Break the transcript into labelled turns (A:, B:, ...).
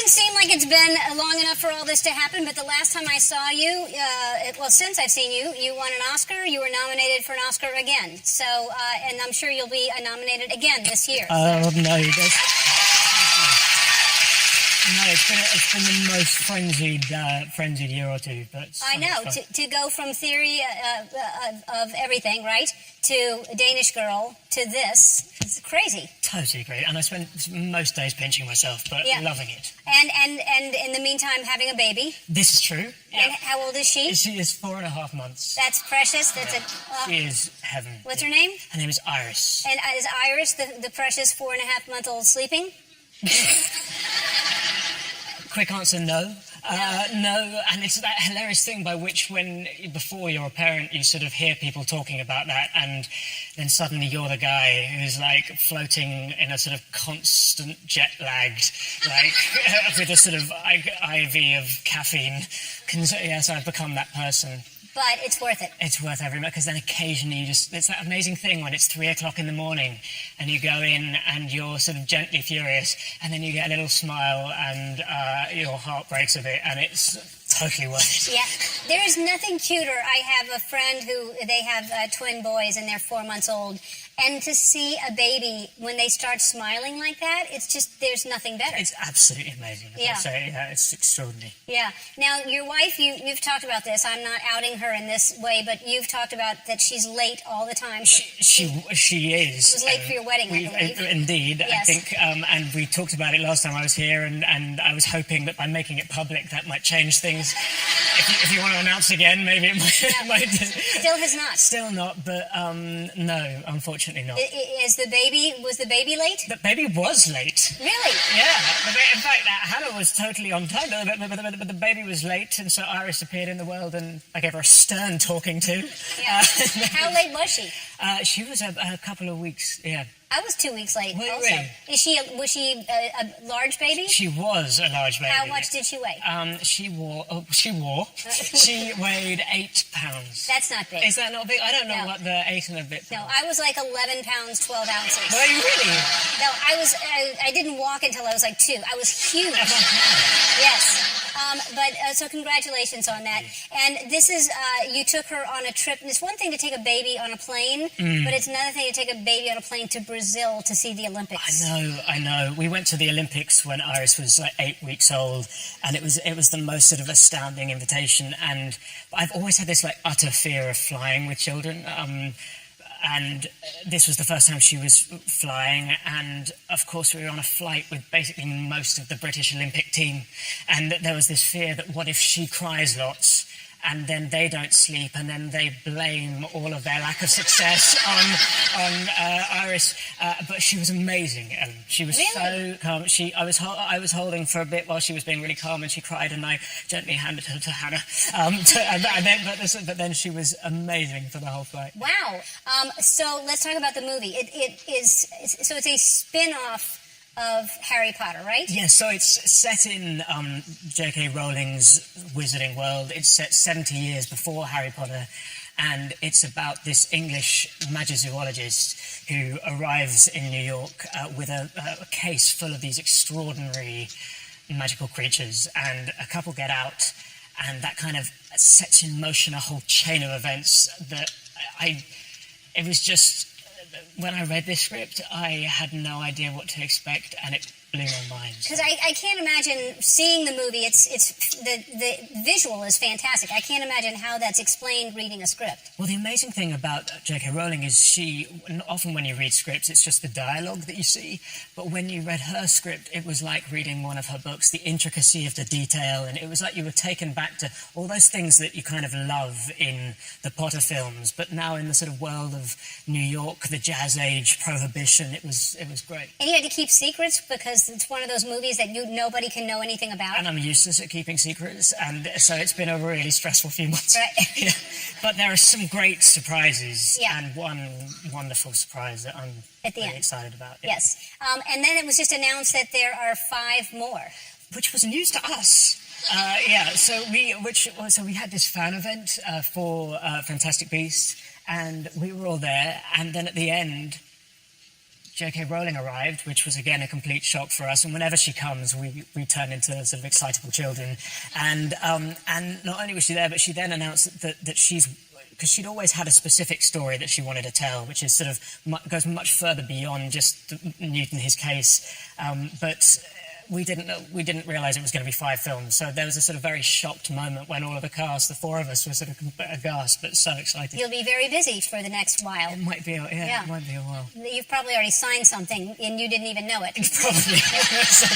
A: doesn't seem like it's been long enough for all this to happen, but the last time I saw you, since I've seen you, you won an Oscar. You were nominated for an Oscar again. So, and I'm sure you'll be nominated again this year.
B: Oh, no. No, it's been the most frenzied year or two. But
A: I know, to go from theory of everything, right, to Danish Girl, to this, it's crazy.
B: Totally great, and I spent most days pinching myself, but loving it.
A: And in the meantime, having a baby.
B: This is true.
A: Yeah. And how old is she?
B: She is 4.5 months.
A: That's precious. That's
B: she is heaven.
A: What's her name?
B: Her name is Iris.
A: And is Iris the precious 4.5-month-old sleeping?
B: Quick answer, no. No, and it's that hilarious thing by which before you're a parent, you sort of hear people talking about that, and then suddenly you're the guy who's like floating in a sort of constant jet-lagged, like with a sort of IV of caffeine. Yes, I've become that person.
A: But it's worth it.
B: It's worth every minute, because then occasionally it's that amazing thing when it's 3 o'clock in the morning and you go in and you're sort of gently furious, and then you get a little smile and your heart breaks a bit, and it's totally worth it.
A: Yeah. There is nothing cuter. I have a friend they have twin boys and they're 4 months old. And to see a baby, when they start smiling like that, it's just, there's nothing better.
B: It's absolutely amazing.
A: Yeah.
B: It's extraordinary.
A: Yeah. Now, your wife, you've talked about this. I'm not outing her in this way, but you've talked about that she's late all the time.
B: She is.
A: She was late for your wedding, I believe.
B: Indeed, yes. I think, and we talked about it last time I was here, and I was hoping that by making it public, that might change things. If you want to announce again, maybe it might.
A: Still has not.
B: Still not, but no, unfortunately not.
A: Was the baby late?
B: The baby was late.
A: Really?
B: Yeah. In fact, Hannah was totally on time, but the baby was late, and so Iris appeared in the world, and I gave her a stern talking to.
A: Yeah. How late was she?
B: She was a couple of weeks, yeah.
A: I was 2 weeks late also.
B: Really?
A: Was she a large baby?
B: She was a large baby.
A: How much did she weigh?
B: She weighed 8 pounds.
A: That's not big.
B: Is that not big? I don't know what the 8 and a bit pounds.
A: No, I was like 11 pounds, 12 ounces.
B: Were you really?
A: No, I didn't walk until I was like 2. I was huge. Yes. So congratulations on that. And this is, you took her on a trip. And it's one thing to take a baby on a plane, but it's another thing to take a baby on a plane to Brazil to see the Olympics.
B: I know. We went to the Olympics when Iris was like 8 weeks old, and it was the most sort of astounding invitation. And I've always had this like utter fear of flying with children. And this was the first time she was flying, and of course we were on a flight with basically most of the British Olympic team, and there was this fear that what if she cries lots and then they don't sleep, and then they blame all of their lack of success on Iris. But she was amazing, Ellen. She was so calm. I was holding for a bit while she was being really calm, and she cried, and I gently handed her to Hannah. But then she was amazing for the whole flight.
A: Wow. So let's talk about the movie. It's a spin-off of Harry Potter, right?
B: Yes, so it's set in J.K. Rowling's Wizarding World. It's set 70 years before Harry Potter, and it's about this English magizoologist who arrives in New York with a case full of these extraordinary magical creatures, and a couple get out, and that kind of sets in motion a whole chain of events that it was just... When I read this script, I had no idea what to expect, and it blew my mind.
A: Because I can't imagine seeing the movie. The visual is fantastic. I can't imagine how that's explained reading a script.
B: Well, the amazing thing about J.K. Rowling is often when you read scripts, it's just the dialogue that you see. But when you read her script, it was like reading one of her books, the intricacy of the detail, and it was like you were taken back to all those things that you kind of love in the Potter films, but now in the sort of world of New York, the Jazz Age, Prohibition, it was great.
A: And you had to keep secrets because it's one of those movies that nobody can know anything about.
B: And I'm useless at keeping secrets, and so it's been a really stressful few months.
A: Right.
B: Yeah. But there are some great surprises,
A: yeah.
B: And one wonderful surprise that I'm really excited about.
A: Yeah. Yes. And then it was just announced that there are 5 more.
B: Which was news to us. So we had this fan event for Fantastic Beasts, and we were all there, and then at the end, J.K. Rowling arrived, which was again a complete shock for us. And whenever she comes, we turn into sort of excitable children. And not only was she there, but she then announced that she's, because she'd always had a specific story that she wanted to tell, which is sort of goes much further beyond just Newton, his case. But we didn't realise it was going to be 5 films. So there was a sort of very shocked moment when all of the cast, the 4 of us, were sort of aghast, but so excited.
A: You'll be very busy for the next while.
B: It might be, it might be a while.
A: You've probably already signed something and you didn't even know it.
B: Probably. So